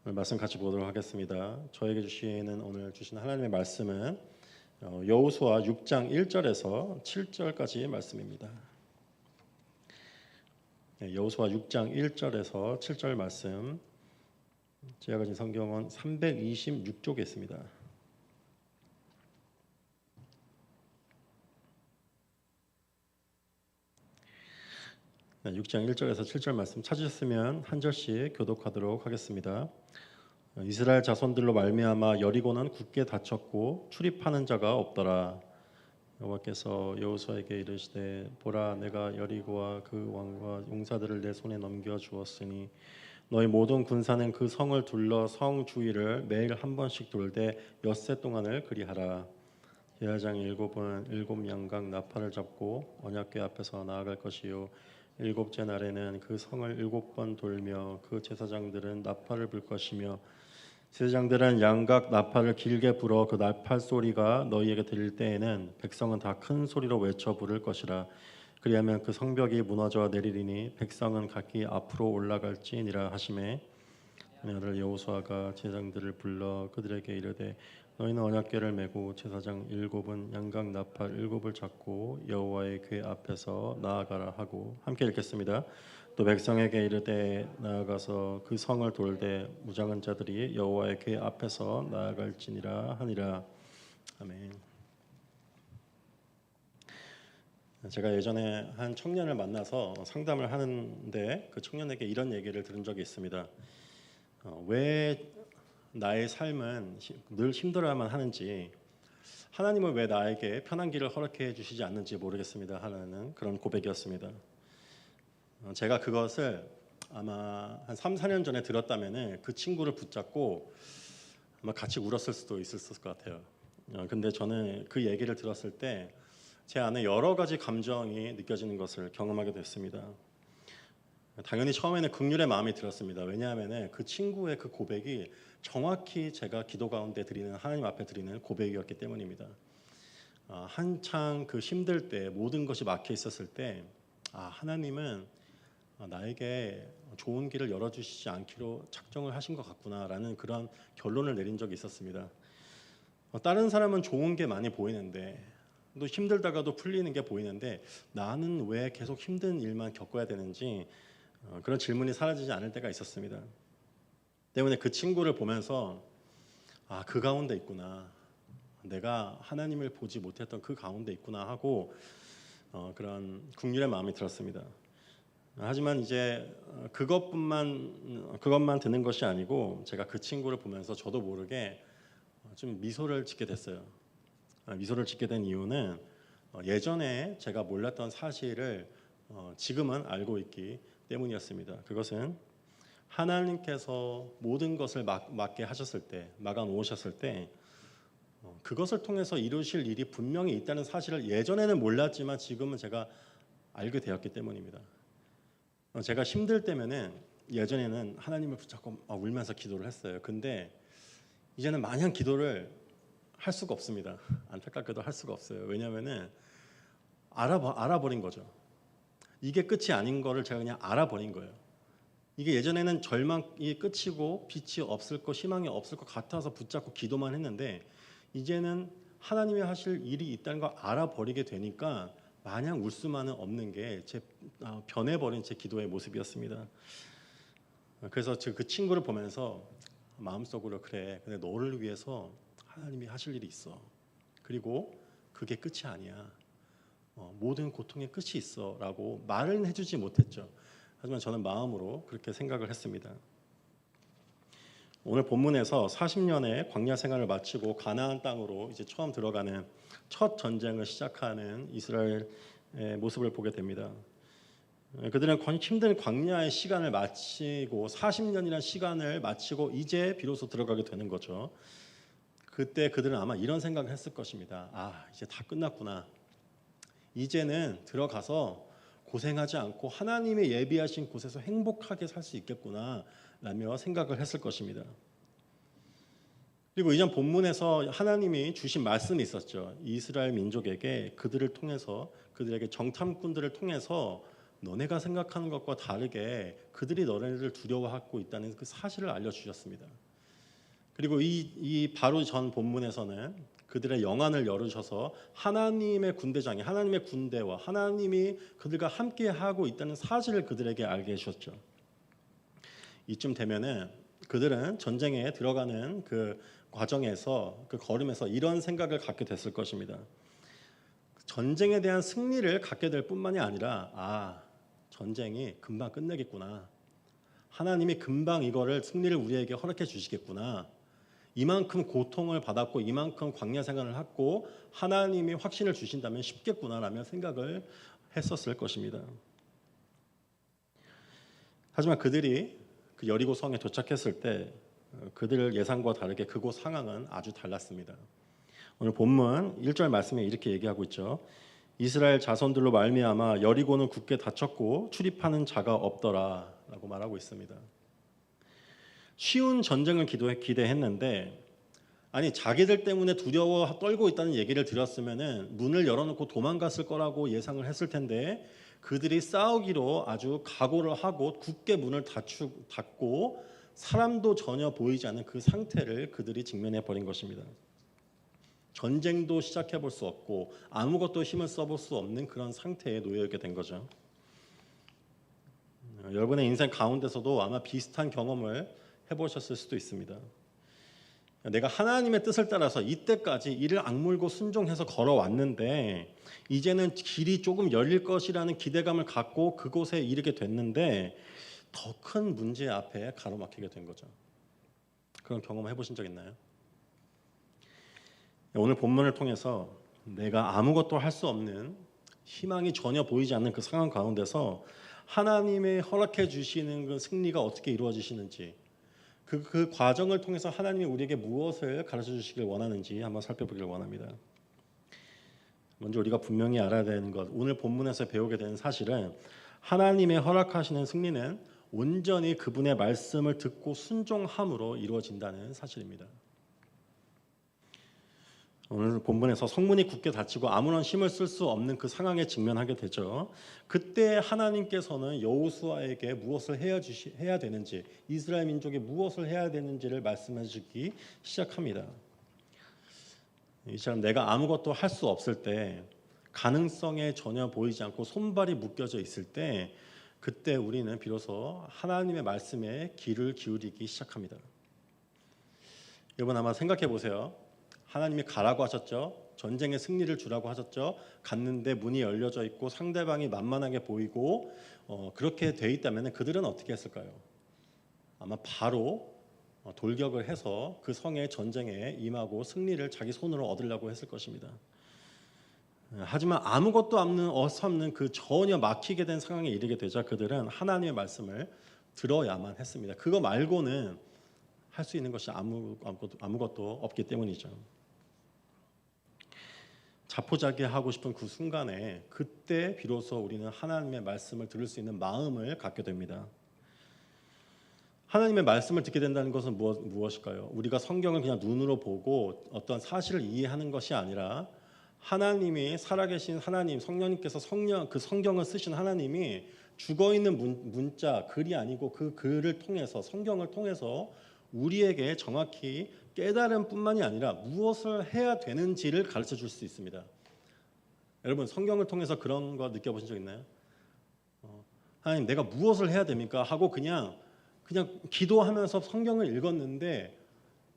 오늘 말씀 같이 보도록 하겠습니다. 저에게 오늘 주신 하나님의 말씀은 여호수아 6장 1절에서 7절까지의 말씀입니다. 여호수아 6장 1절에서 7절 말씀, 제가 가진 성경은 326쪽에 있습니다. 네, 6장 1절에서 7절 말씀 찾으셨으면 한 절씩 교독하도록 하겠습니다. 이스라엘 자손들로 말미암아 여리고는 굳게 닫혔고 출입하는 자가 없더라. 여호와께서 여호수아에게 이르시되 보라, 내가 여리고와 그 왕과 용사들을 내 손에 넘겨 주었으니 너희 모든 군사는 그 성을 둘러 성 주위를 매일 한 번씩 돌되 엿새 동안을 그리하라. 제사장 일곱은 일곱 양각 나팔을 잡고 언약궤 앞에서 나아갈 것이요 일곱째 날에는 그 성을 일곱 번 돌며 그 제사장들은 나팔을 불 것이며 제사장들은 양각 나팔을 길게 불어 그 나팔 소리가 너희에게 들릴 때에는 백성은 다 큰 소리로 외쳐 부를 것이라. 그리하면 그 성벽이 무너져 내리리니 백성은 각기 앞으로 올라갈지니라 하시매, 아들 여호수아가 제사장들을 불러 그들에게 이르되 너희는 언약궤를 메고 제사장 일곱은 양각 나팔 일곱을 잡고 여호와의 궤 앞에서 나아가라 하고, 함께 읽겠습니다. 또 백성에게 이르되 나아가서 그 성을 돌되 무장한 자들이 여호와의 궤 앞에서 나아갈지니라 하니라. 아멘. 제가 예전에 한 청년을 만나서 상담을 하는데 그 청년에게 이런 얘기를 들은 적이 있습니다. 왜 나의 삶은 늘 힘들어야만 하는지, 하나님은 왜 나에게 편한 길을 허락해 주시지 않는지 모르겠습니다 하는 그런 고백이었습니다. 제가 그것을 아마 한 3, 4년 전에 들었다면 그 친구를 붙잡고 아마 같이 울었을 수도 있었을 것 같아요. 근데 저는 그 얘기를 들었을 때 제 안에 여러 가지 감정이 느껴지는 것을 경험하게 됐습니다. 당연히 처음에는 긍휼의 마음이 들었습니다. 왜냐하면 그 친구의 그 고백이 정확히 제가 기도 가운데 드리는, 하나님 앞에 드리는 고백이었기 때문입니다. 한창 그 힘들 때, 모든 것이 막혀 있었을 때, 하나님은 나에게 좋은 길을 열어주시지 않기로 작정을 하신 것 같구나라는 그런 결론을 내린 적이 있었습니다. 다른 사람은 좋은 게 많이 보이는데, 또 힘들다가도 풀리는 게 보이는데 나는 왜 계속 힘든 일만 겪어야 되는지 그런 질문이 사라지지 않을 때가 있었습니다. 때문에 그 친구를 보면서 그 가운데 있구나, 내가 하나님을 보지 못했던 그 가운데 있구나 하고 그런 긍휼의 마음이 들었습니다. 하지만 이제 그것만 드는 것이 아니고, 제가 그 친구를 보면서 저도 모르게 좀 미소를 짓게 됐어요. 미소를 짓게 된 이유는 예전에 제가 몰랐던 사실을 지금은 알고 있기 때문이었습니다. 그것은 하나님께서 모든 것을 막게 하셨을 때, 막아 놓으셨을 때 그것을 통해서 이루실 일이 분명히 있다는 사실을 예전에는 몰랐지만 지금은 제가 알게 되었기 때문입니다. 제가 힘들 때면은 예전에는 하나님을 붙잡고 울면서 기도를 했어요. 근데 이제는 마냥 기도를 할 수가 없습니다. 안타깝게도 할 수가 없어요. 왜냐하면은 알아버린 거죠. 이게 끝이 아닌 거를 제가 그냥 알아버린 거예요. 이게 예전에는 절망이 끝이고 빛이 없을 것, 희망이 없을 것 같아서 붙잡고 기도만 했는데, 이제는 하나님이 하실 일이 있다는 걸 알아버리게 되니까 마냥 울 수만은 없는 게 변해버린 제 기도의 모습이었습니다. 그래서 그 친구를 보면서 마음속으로, 그래, 근데 너를 위해서 하나님이 하실 일이 있어. 그리고 그게 끝이 아니야. 모든 고통의 끝이 있어 라고 말은 해주지 못했죠. 하지만 저는 마음으로 그렇게 생각을 했습니다. 오늘 본문에서 40년의 광야 생활을 마치고 가나안 땅으로 이제 처음 들어가는 첫 전쟁을 시작하는 이스라엘의 모습을 보게 됩니다. 그들은 힘든 광야의 시간을 마치고 40년이라는 시간을 마치고 이제 비로소 들어가게 되는 거죠. 그때 그들은 아마 이런 생각을 했을 것입니다. 이제 다 끝났구나. 이제는 들어가서 고생하지 않고 하나님의 예비하신 곳에서 행복하게 살 수 있겠구나 라며 생각을 했을 것입니다. 그리고 이전 본문에서 하나님이 주신 말씀이 있었죠. 이스라엘 민족에게 그들을 통해서, 그들에게 정탐꾼들을 통해서 너네가 생각하는 것과 다르게 그들이 너네를 두려워하고 있다는 그 사실을 알려주셨습니다. 그리고 이 바로 전 본문에서는 그들의 영안을 열으셔서 하나님의 군대장이 하나님의 군대와 하나님이 그들과 함께하고 있다는 사실을 그들에게 알게 해주셨죠. 이쯤 되면은 그들은 전쟁에 들어가는 그 과정에서 그 걸음에서 이런 생각을 갖게 됐을 것입니다. 전쟁에 대한 승리를 갖게 될 뿐만이 아니라 전쟁이 금방 끝내겠구나. 하나님이 금방 이거를 승리를 우리에게 허락해 주시겠구나. 이만큼 고통을 받았고 이만큼 광야 생활을 했고 하나님이 확신을 주신다면 쉽겠구나라며 생각을 했었을 것입니다. 하지만 그들이 그 여리고 성에 도착했을 때 그들 예상과 다르게 그곳 상황은 아주 달랐습니다. 오늘 본문 1절 말씀에 이렇게 얘기하고 있죠. 이스라엘 자손들로 말미암아 여리고는 굳게 닫혔고 출입하는 자가 없더라 라고 말하고 있습니다. 쉬운 전쟁을 기대했는데 아니 자기들 때문에 두려워 떨고 있다는 얘기를 들었으면은 문을 열어놓고 도망갔을 거라고 예상을 했을 텐데 그들이 싸우기로 아주 각오를 하고 굳게 문을 닫고 사람도 전혀 보이지 않는 그 상태를 그들이 직면해 버린 것입니다. 전쟁도 시작해 볼 수 없고 아무것도 힘을 써볼 수 없는 그런 상태에 놓여 있게 된 거죠. 여러분의 인생 가운데서도 아마 비슷한 경험을 해보셨을 수도 있습니다. 내가 하나님의 뜻을 따라서 이때까지 이를 악물고 순종해서 걸어왔는데 이제는 길이 조금 열릴 것이라는 기대감을 갖고 그곳에 이르게 됐는데 더 큰 문제 앞에 가로막히게 된 거죠. 그런 경험 해보신 적 있나요? 오늘 본문을 통해서 내가 아무것도 할 수 없는 희망이 전혀 보이지 않는 그 상황 가운데서 하나님의 허락해 주시는 그 승리가 어떻게 이루어지시는지 그 과정을 통해서 하나님이 우리에게 무엇을 가르쳐 주시길 원하는지 한번 살펴보기를 원합니다. 먼저 우리가 분명히 알아야 되는 것, 오늘 본문에서 배우게 되는 사실은 하나님의 허락하시는 승리는 온전히 그분의 말씀을 듣고 순종함으로 이루어진다는 사실입니다. 오늘 본문에서 성문이 굳게 닫히고 아무런 힘을 쓸 수 없는 그 상황에 직면하게 되죠. 그때 하나님께서는 여호수아에게 무엇을 해야 되는지, 이스라엘 민족이 무엇을 해야 되는지를 말씀해 주기 시작합니다. 이처럼 내가 아무것도 할 수 없을 때, 가능성에 전혀 보이지 않고 손발이 묶여져 있을 때, 그때 우리는 비로소 하나님의 말씀에 귀를 기울이기 시작합니다. 여러분 아마 생각해 보세요. 하나님이 가라고 하셨죠. 전쟁의 승리를 주라고 하셨죠. 갔는데 문이 열려져 있고 상대방이 만만하게 보이고 그렇게 돼 있다면 그들은 어떻게 했을까요? 아마 바로 돌격을 해서 그 성의 전쟁에 임하고 승리를 자기 손으로 얻으려고 했을 것입니다. 하지만 아무것도 없는 그 전혀 막히게 된 상황에 이르게 되자 그들은 하나님의 말씀을 들어야만 했습니다. 그거 말고는 할 수 있는 것이 아무것도 없기 때문이죠. 자포자기하고 싶은 그 순간에 그때 비로소 우리는 하나님의 말씀을 들을 수 있는 마음을 갖게 됩니다. 하나님의 말씀을 듣게 된다는 것은 무엇일까요? 우리가 성경을 그냥 눈으로 보고 어떤 사실을 이해하는 것이 아니라 하나님이 살아계신 하나님, 성령님께서 그 성경을 쓰신 하나님이 죽어있는 문자, 글이 아니고 그 글을 통해서 성경을 통해서 우리에게 정확히 깨달음 뿐만이 아니라 무엇을 해야 되는지를 가르쳐 줄 수 있습니다. 여러분 성경을 통해서 그런 거 느껴보신 적 있나요? 하나님 내가 무엇을 해야 됩니까? 하고 그냥 기도하면서 성경을 읽었는데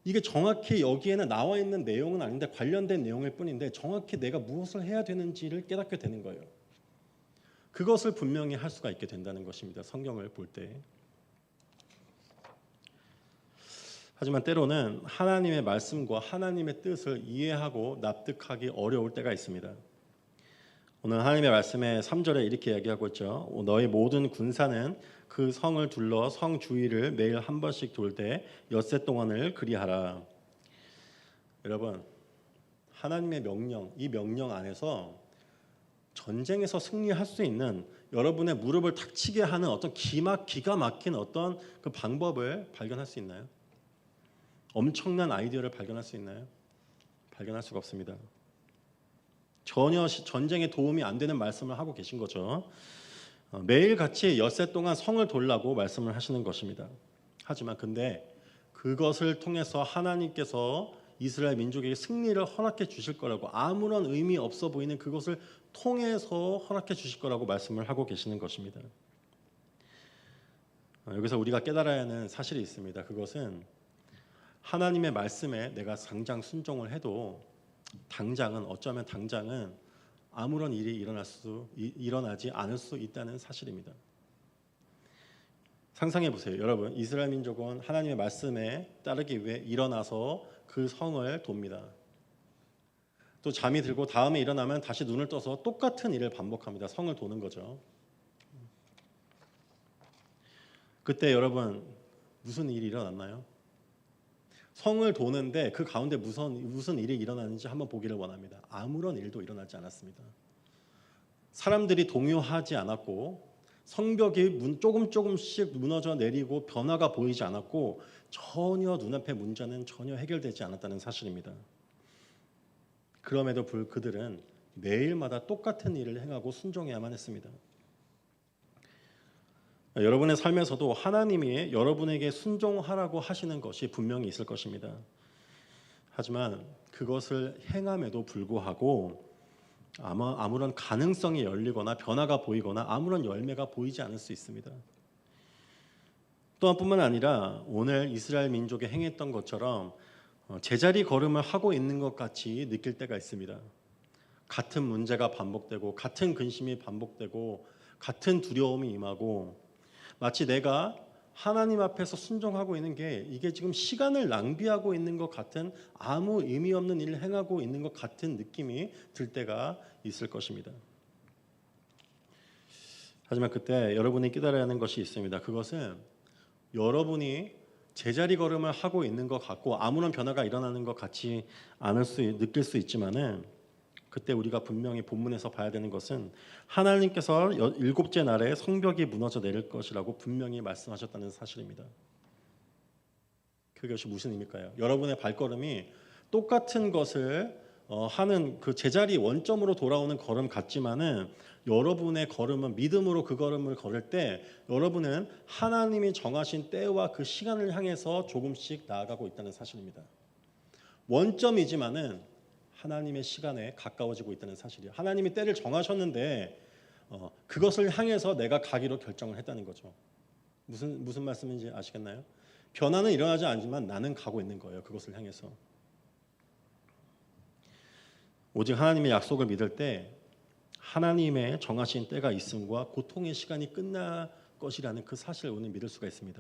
이게 정확히 여기에는 나와 있는 내용은 아닌데 관련된 내용일 뿐인데 정확히 내가 무엇을 해야 되는지를 깨닫게 되는 거예요. 그것을 분명히 할 수가 있게 된다는 것입니다. 성경을 볼 때. 하지만 때로는 하나님의 말씀과 하나님의 뜻을 이해하고 납득하기 어려울 때가 있습니다. 오늘 하나님의 말씀에 3절에 이렇게 이야기하고 있죠. 너희 모든 군사는 그 성을 둘러 성 주위를 매일 한 번씩 돌되 엿새 동안을 그리하라. 여러분 하나님의 명령, 이 명령 안에서 전쟁에서 승리할 수 있는 여러분의 무릎을 탁 치게 하는 어떤 기가 막힌 어떤 그 방법을 발견할 수 있나요? 엄청난 아이디어를 발견할 수 있나요? 발견할 수가 없습니다. 전혀 전쟁에 도움이 안 되는 말씀을 하고 계신 거죠. 매일같이 엿새 동안 성을 돌라고 말씀을 하시는 것입니다. 하지만 근데 그것을 통해서 하나님께서 이스라엘 민족에게 승리를 허락해 주실 거라고, 아무런 의미 없어 보이는 그것을 통해서 허락해 주실 거라고 말씀을 하고 계시는 것입니다. 여기서 우리가 깨달아야 하는 사실이 있습니다. 그것은 하나님의 말씀에 내가 당장 순종을 해도 어쩌면 당장은 아무런 일이 일어나지 않을 수 있다는 사실입니다. 상상해 보세요. 여러분, 이스라엘 민족은 하나님의 말씀에 따르기 위해 일어나서 그 성을 돕니다. 또 잠이 들고 다음에 일어나면 다시 눈을 떠서 똑같은 일을 반복합니다. 성을 도는 거죠. 그때 여러분 무슨 일이 일어났나요? 성을 도는데 그 가운데 무슨 일이 일어나는지 한번 보기를 원합니다. 아무런 일도 일어나지 않았습니다. 사람들이 동요하지 않았고 성벽이 조금씩 무너져 내리고 변화가 보이지 않았고 전혀 눈앞의 문제는 전혀 해결되지 않았다는 사실입니다. 그럼에도 그들은 매일마다 똑같은 일을 행하고 순종해야만 했습니다. 여러분의 삶에서도 하나님이 여러분에게 순종하라고 하시는 것이 분명히 있을 것입니다. 하지만 그것을 행함에도 불구하고 아무런 가능성이 열리거나 변화가 보이거나 아무런 열매가 보이지 않을 수 있습니다. 또한 뿐만 아니라 오늘 이스라엘 민족이 행했던 것처럼 제자리 걸음을 하고 있는 것 같이 느낄 때가 있습니다. 같은 문제가 반복되고 같은 근심이 반복되고 같은 두려움이 임하고 마치 내가 하나님 앞에서 순종하고 있는 게 이게 지금 시간을 낭비하고 있는 것 같은, 아무 의미 없는 일을 행하고 있는 것 같은 느낌이 들 때가 있을 것입니다. 하지만 그때 여러분이 깨달아야 하는 것이 있습니다. 그것은 여러분이 제자리 걸음을 하고 있는 것 같고 아무런 변화가 일어나는 것 같지 느낄 수 있지만은, 그때 우리가 분명히 본문에서 봐야 되는 것은 하나님께서 일곱째 날에 성벽이 무너져 내릴 것이라고 분명히 말씀하셨다는 사실입니다. 그것이 무슨 의미일까요? 여러분의 발걸음이 똑같은 것을 하는 그 제자리 원점으로 돌아오는 걸음 같지만은 여러분의 걸음은 믿음으로 그 걸음을 걸을 때 여러분은 하나님이 정하신 때와 그 시간을 향해서 조금씩 나아가고 있다는 사실입니다. 원점이지만은 하나님의 시간에 가까워지고 있다는 사실이에요. 하나님이 때를 정하셨는데 그것을 향해서 내가 가기로 결정을 했다는 거죠. 무슨 말씀인지 아시겠나요? 변화는 일어나지 않지만 나는 가고 있는 거예요. 그것을 향해서. 오직 하나님의 약속을 믿을 때 하나님의 정하신 때가 있음과 고통의 시간이 끝날 것이라는 그 사실을 오늘 믿을 수가 있습니다.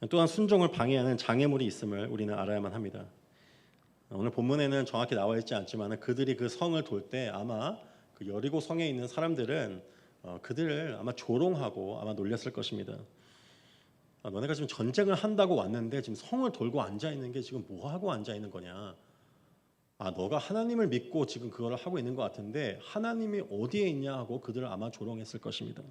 또한 순종을 방해하는 장애물이 있음을 우리는 알아야만 합니다. 오늘 본문에는 정확히 나와 있지 않지만 그들이 그 성을 돌 때 아마 그 여리고 성에 있는 사람들은 그들을 아마 조롱하고 아마 놀렸을 것입니다. 너네가 지금 전쟁을 한다고 왔는데 지금 성을 돌고 앉아 있는 게 지금 뭐 하고 앉아 있는 거냐? 너가 하나님을 믿고 지금 그걸 하고 있는 것 같은데 하나님이 어디에 있냐 하고 그들을 아마 조롱했을 것입니다.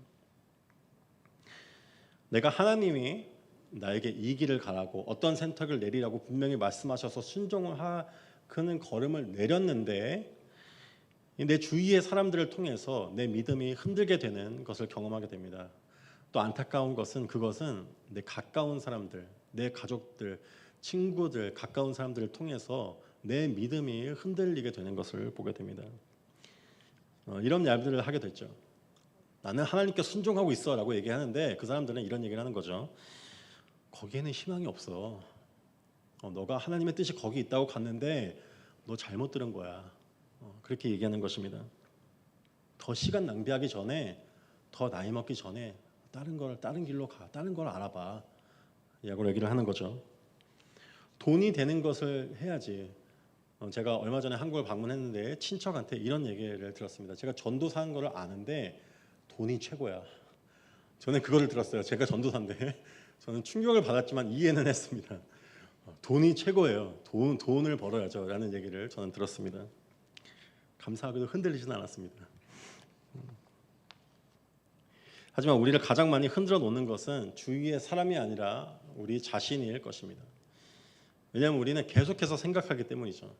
내가 하나님이 나에게 이 길을 가라고 어떤 선택을 내리라고 분명히 말씀하셔서 순종을 하는 걸음을 내렸는데 내 주위의 사람들을 통해서 내 믿음이 흔들게 되는 것을 경험하게 됩니다. 또 안타까운 것은 그것은 내 가까운 사람들, 내 가족들, 친구들, 가까운 사람들을 통해서 내 믿음이 흔들리게 되는 것을 보게 됩니다. 이런 말들을 하게 됐죠. 나는 하나님께 순종하고 있어 라고 얘기하는데 그 사람들은 이런 얘기를 하는 거죠. 거기에는 희망이 없어. 너가 하나님의 뜻이 거기 있다고 갔는데 너 잘못 들은 거야. 그렇게 얘기하는 것입니다. 더 시간 낭비하기 전에, 더 나이 먹기 전에 다른 길로 가. 다른 걸 알아봐. 라고 얘기를 하는 거죠. 돈이 되는 것을 해야지. 제가 얼마 전에 한국을 방문했는데 친척한테 이런 얘기를 들었습니다. 제가 전도사인 거를 아는데 돈이 최고야. 저는 그거를 들었어요. 제가 전도사인데 저는 충격을 받았지만 이해는 했습니다. 돈이 최고예요. 돈을 벌어야죠 라는 얘기를 저는 들었습니다. 감사하게도 흔들리지는 않았습니다. 하지만 우리를 가장 많이 흔들어 놓는 것은 주위의 사람이 아니라 우리 자신일 것입니다. 왜냐하면 우리는 계속해서 생각하기 때문이죠.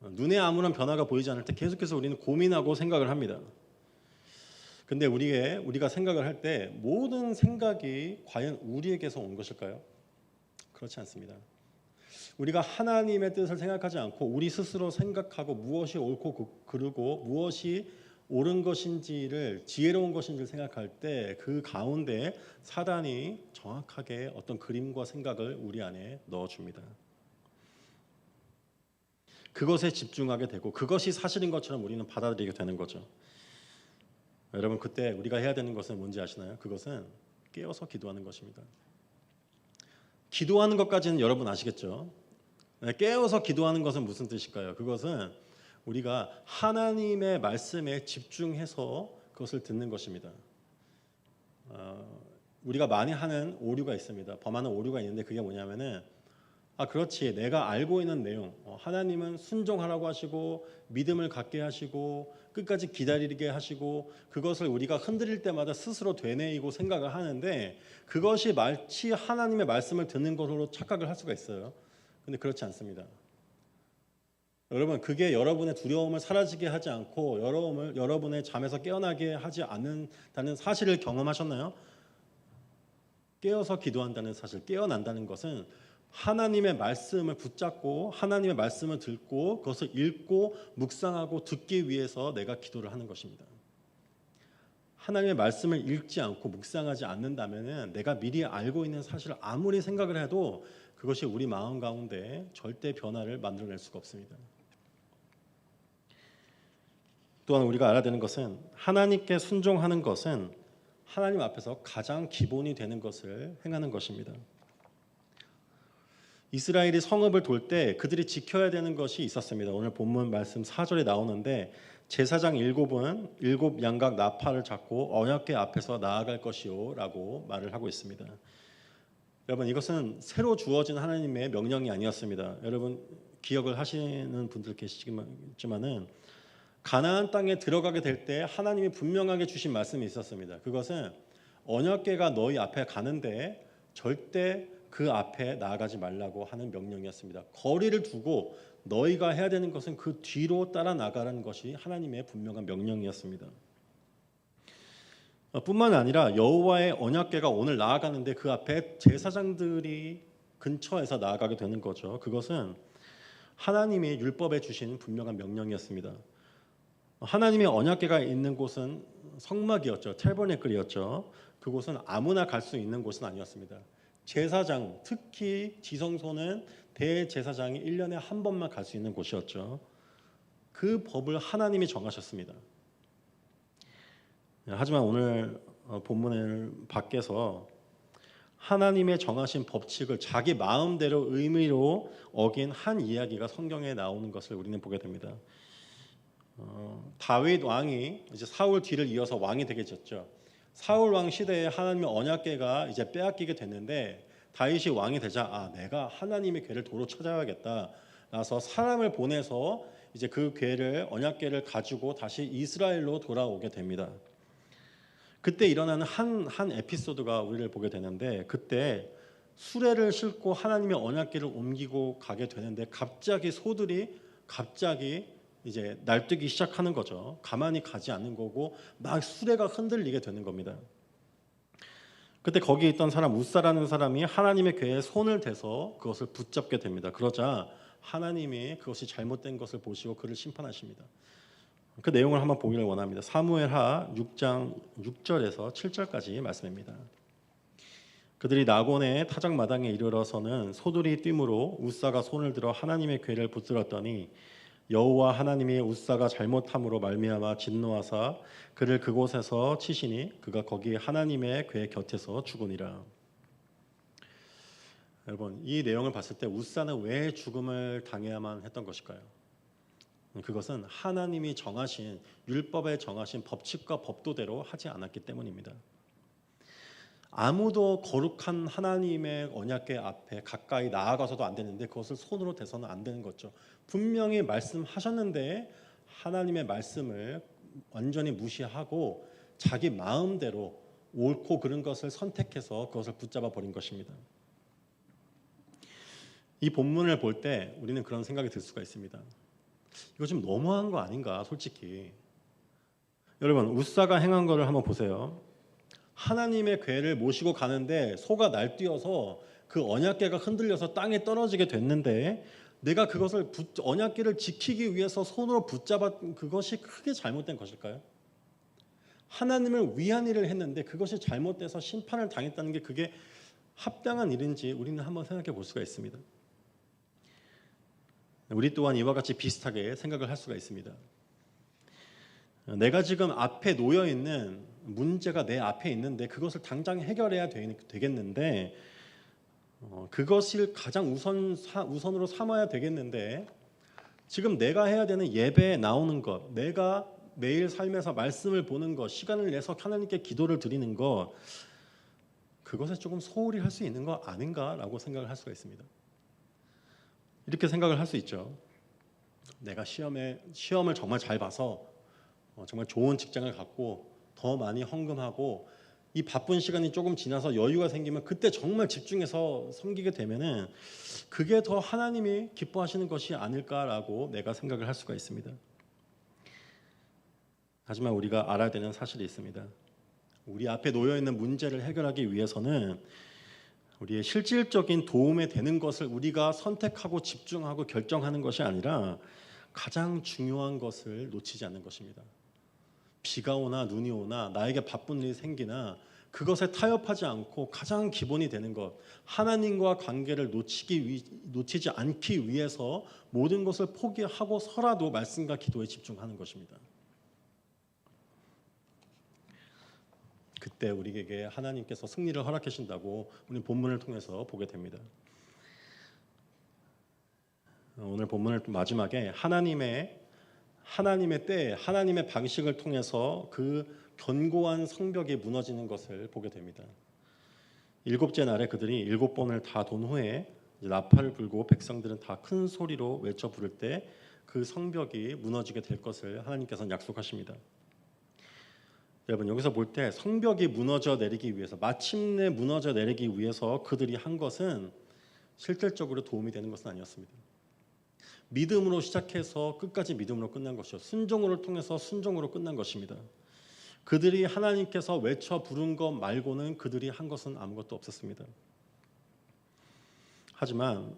눈에 아무런 변화가 보이지 않을 때 계속해서 우리는 고민하고 생각을 합니다. 근데 우리가 생각을 할 때 모든 생각이 과연 우리에게서 온 것일까요? 그렇지 않습니다. 우리가 하나님의 뜻을 생각하지 않고 우리 스스로 생각하고 무엇이 옳고 그르고 무엇이 옳은 것인지를 지혜로운 것인지를 생각할 때 그 가운데 사단이 정확하게 어떤 그림과 생각을 우리 안에 넣어줍니다. 그것에 집중하게 되고 그것이 사실인 것처럼 우리는 받아들이게 되는 거죠. 여러분 그때 우리가 해야 되는 것은 뭔지 아시나요? 그것은 깨어서 기도하는 것입니다. 기도하는 것까지는 여러분 아시겠죠? 깨어서 기도하는 것은 무슨 뜻일까요? 그것은 우리가 하나님의 말씀에 집중해서 그것을 듣는 것입니다. 우리가 많이 하는 오류가 있습니다. 범하는 오류가 있는데 그게 뭐냐면은 그렇지. 내가 알고 있는 내용. 하나님은 순종하라고 하시고 믿음을 갖게 하시고 끝까지 기다리게 하시고 그것을 우리가 흔들릴 때마다 스스로 되뇌이고 생각을 하는데 그것이 마치 하나님의 말씀을 듣는 것으로 착각을 할 수가 있어요. 근데 그렇지 않습니다. 여러분 그게 여러분의 두려움을 사라지게 하지 않고 여러분의 잠에서 깨어나게 하지 않는다는 사실을 경험하셨나요? 깨어서 기도한다는 사실, 깨어난다는 것은 하나님의 말씀을 붙잡고 하나님의 말씀을 듣고 그것을 읽고 묵상하고 듣기 위해서 내가 기도를 하는 것입니다. 하나님의 말씀을 읽지 않고 묵상하지 않는다면 내가 미리 알고 있는 사실을 아무리 생각을 해도 그것이 우리 마음 가운데 절대 변화를 만들어낼 수가 없습니다. 또한 우리가 알아야 되는 것은 하나님께 순종하는 것은 하나님 앞에서 가장 기본이 되는 것을 행하는 것입니다. 이스라엘이 성읍을 돌 때 그들이 지켜야 되는 것이 있었습니다. 오늘 본문 말씀 4절에 나오는데 제사장 7은 7 양각 나팔을 잡고 언약궤 앞에서 나아갈 것이요 라고 말을 하고 있습니다. 여러분 이것은 새로 주어진 하나님의 명령이 아니었습니다. 여러분 기억을 하시는 분들 계시지만은 가나안 땅에 들어가게 될 때 하나님이 분명하게 주신 말씀이 있었습니다. 그것은 언약궤가 너희 앞에 가는데 절대 그 앞에 나아가지 말라고 하는 명령이었습니다. 거리를 두고 너희가 해야 되는 것은 그 뒤로 따라 나가라는 것이 하나님의 분명한 명령이었습니다. 뿐만 아니라 여호와의 언약궤가 오늘 나아가는데 그 앞에 제사장들이 근처에서 나아가게 되는 거죠. 그것은 하나님이 율법에 주신 분명한 명령이었습니다. 하나님의 언약궤가 있는 곳은 성막이었죠. 태버네클이었죠. 그곳은 아무나 갈 수 있는 곳은 아니었습니다. 제사장, 특히 지성소는 대제사장이 1년에 한 번만 갈 수 있는 곳이었죠. 그 법을 하나님이 정하셨습니다. 하지만 오늘 본문을 밖에서 하나님의 정하신 법칙을 자기 마음대로 의미로 어긴 한 이야기가 성경에 나오는 것을 우리는 보게 됩니다. 다윗 왕이 이제 사울 뒤를 이어서 왕이 되게 됐죠. 사울 왕 시대에 하나님의 언약궤가 이제 빼앗기게 됐는데 다윗이 왕이 되자 내가 하나님의 궤를 도로 찾아야겠다. 나서 사람을 보내서 이제 그 궤를 언약궤를 가지고 다시 이스라엘로 돌아오게 됩니다. 그때 일어나는 한 에피소드가 우리를 보게 되는데 그때 수레를 싣고 하나님의 언약궤를 옮기고 가게 되는데 갑자기 소들이 이제 날뛰기 시작하는 거죠. 가만히 가지 않는 거고 막 수레가 흔들리게 되는 겁니다. 그때 거기 있던 사람 우사라는 사람이 하나님의 궤에 손을 대서 그것을 붙잡게 됩니다. 그러자 하나님이 그것이 잘못된 것을 보시고 그를 심판하십니다. 그 내용을 한번 보기를 원합니다. 사무엘하 6장 6절에서 7절까지 말씀입니다. 그들이 나곤의 타작마당에 이르러서는 소들이 뛰므로 우사가 손을 들어 하나님의 궤를 붙들었더니 여호와 하나님이 우사가 잘못함으로 말미암아 진노하사 그를 그곳에서 치시니 그가 거기 하나님의 궤 곁에서 죽으니라. 여러분 이 내용을 봤을 때 우사는 왜 죽음을 당해야만 했던 것일까요? 그것은 하나님이 정하신 율법에 정하신 법칙과 법도대로 하지 않았기 때문입니다. 아무도 거룩한 하나님의 언약궤 앞에 가까이 나아가서도 안 되는데 그것을 손으로 대서는 안 되는 거죠. 분명히 말씀하셨는데 하나님의 말씀을 완전히 무시하고 자기 마음대로 옳고 그른 것을 선택해서 그것을 붙잡아 버린 것입니다. 이 본문을 볼 때 우리는 그런 생각이 들 수가 있습니다. 이거 좀 너무한 거 아닌가 솔직히. 여러분 웃사가 행한 거를 한번 보세요. 하나님의 궤를 모시고 가는데 소가 날뛰어서 그 언약궤가 흔들려서 땅에 떨어지게 됐는데 내가 그것을 언약궤를 지키기 위해서 손으로 붙잡았 그것이 크게 잘못된 것일까요? 하나님을 위한 일을 했는데 그것이 잘못돼서 심판을 당했다는 게 그게 합당한 일인지 우리는 한번 생각해 볼 수가 있습니다. 우리 또한 이와 같이 비슷하게 생각을 할 수가 있습니다. 내가 지금 앞에 놓여 있는 문제가 내 앞에 있는데 그것을 당장 해결해야 되겠는데 그것을 가장 우선으로 삼아야 되겠는데 지금 내가 해야 되는 예배에 나오는 것, 내가 매일 삶에서 말씀을 보는 것, 시간을 내서 하나님께 기도를 드리는 것, 그것에 조금 소홀히 할 수 있는 거 아닌가라고 생각을 할 수가 있습니다. 이렇게 생각을 할 수 있죠. 내가 시험을 정말 잘 봐서 정말 좋은 직장을 갖고 더 많이 헌금하고 이 바쁜 시간이 조금 지나서 여유가 생기면 그때 정말 집중해서 섬기게 되면은 그게 더 하나님이 기뻐하시는 것이 아닐까라고 내가 생각을 할 수가 있습니다. 하지만 우리가 알아야 되는 사실이 있습니다. 우리 앞에 놓여 있는 문제를 해결하기 위해서는 우리의 실질적인 도움에 되는 것을 우리가 선택하고 집중하고 결정하는 것이 아니라 가장 중요한 것을 놓치지 않는 것입니다. 비가 오나 눈이 오나 나에게 바쁜 일이 생기나 그것에 타협하지 않고 가장 기본이 되는 것, 하나님과 관계를 놓치지 않기 위해서 모든 것을 포기하고서라도 말씀과 기도에 집중하는 것입니다. 그때 우리에게 하나님께서 승리를 허락하신다고 오늘 본문을 통해서 보게 됩니다. 오늘 본문을 마지막에 하나님의 때에 하나님의 방식을 통해서 그 견고한 성벽이 무너지는 것을 보게 됩니다. 일곱째 날에 그들이 7번을 다 돈 후에 나팔을 불고 백성들은 다 큰 소리로 외쳐 부를 때 그 성벽이 무너지게 될 것을 하나님께서는 약속하십니다. 여러분 여기서 볼 때 성벽이 무너져 내리기 위해서 마침내 무너져 내리기 위해서 그들이 한 것은 실질적으로 도움이 되는 것은 아니었습니다. 믿음으로 시작해서 끝까지 믿음으로 끝난 것이요 순종을 통해서 순종으로 끝난 것입니다. 그들이 하나님께서 외쳐 부른 것 말고는 그들이 한 것은 아무것도 없었습니다. 하지만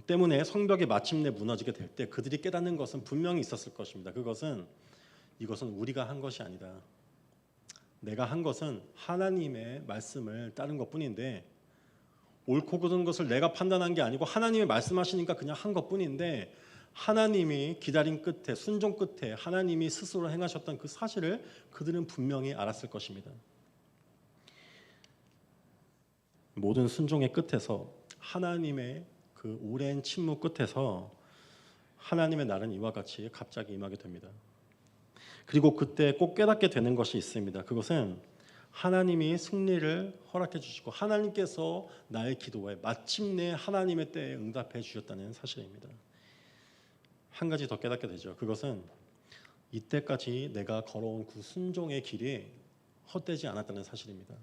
때문에 성벽이 마침내 무너지게 될 때 그들이 깨닫는 것은 분명히 있었을 것입니다. 이것은 우리가 한 것이 아니다. 내가 한 것은 하나님의 말씀을 따른 것뿐인데 옳고 그른 것을 내가 판단한 게 아니고 하나님이 말씀하시니까 그냥 한 것뿐인데 하나님이 기다린 끝에 순종 끝에 하나님이 스스로 행하셨던 그 사실을 그들은 분명히 알았을 것입니다. 모든 순종의 끝에서 하나님의 그 오랜 침묵 끝에서 하나님의 날은 이와 같이 갑자기 임하게 됩니다. 그리고 그때 꼭 깨닫게 되는 것이 있습니다. 그것은 하나님이 승리를 허락해 주시고 하나님께서 나의 기도에 마침내 하나님의 때에 응답해 주셨다는 사실입니다. 한 가지 더 깨닫게 되죠. 그것은 이때까지 내가 걸어온 그 순종의 길이 헛되지 않았다는 사실입니다.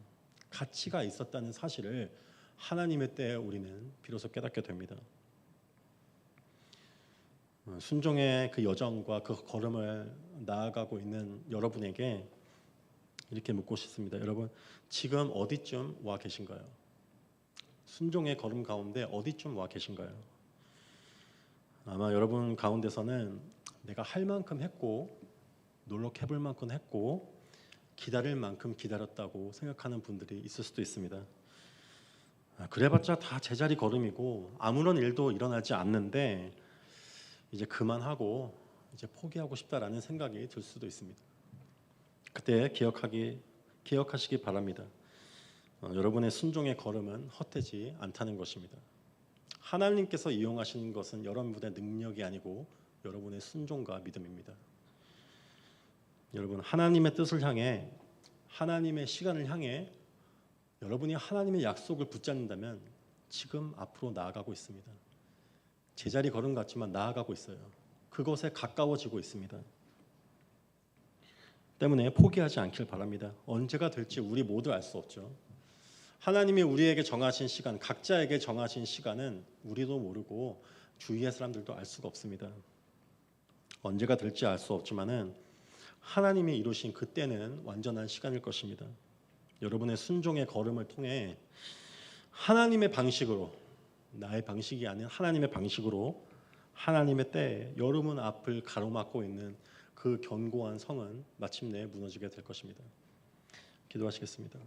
가치가 있었다는 사실을 하나님의 때에 우리는 비로소 깨닫게 됩니다. 순종의 그 여정과 그 걸음을 나아가고 있는 여러분에게 이렇게 묻고 싶습니다. 여러분 지금 어디쯤 와 계신가요? 순종의 걸음 가운데 어디쯤 와 계신가요? 아마 여러분 가운데서는 내가 할 만큼 했고 노력해볼 만큼 했고 기다릴 만큼 기다렸다고 생각하는 분들이 있을 수도 있습니다. 그래봤자 다 제자리 걸음이고 아무런 일도 일어나지 않는데 이제 그만하고 이제 포기하고 싶다라는 생각이 들 수도 있습니다. 그때 기억하시기 바랍니다. 여러분의 순종의 걸음은 헛되지 않다는 것입니다. 하나님께서 이용하시는 것은 여러분의 능력이 아니고 여러분의 순종과 믿음입니다. 여러분 하나님의 뜻을 향해 하나님의 시간을 향해 여러분이 하나님의 약속을 붙잡는다면 지금 앞으로 나아가고 있습니다. 제자리 걸음 같지만 나아가고 있어요. 그것에 가까워지고 있습니다. 때문에 포기하지 않길 바랍니다. 언제가 될지 우리 모두 알 수 없죠. 하나님이 우리에게 정하신 시간, 각자에게 정하신 시간은 우리도 모르고 주위의 사람들도 알 수가 없습니다. 언제가 될지 알 수 없지만은 하나님이 이루신 그때는 완전한 시간일 것입니다. 여러분의 순종의 걸음을 통해 하나님의 방식으로, 나의 방식이 아닌 하나님의 방식으로 하나님의 때에 여러분 앞을 가로막고 있는 그 견고한 성은 마침내 무너지게 될 것입니다. 기도하시겠습니다.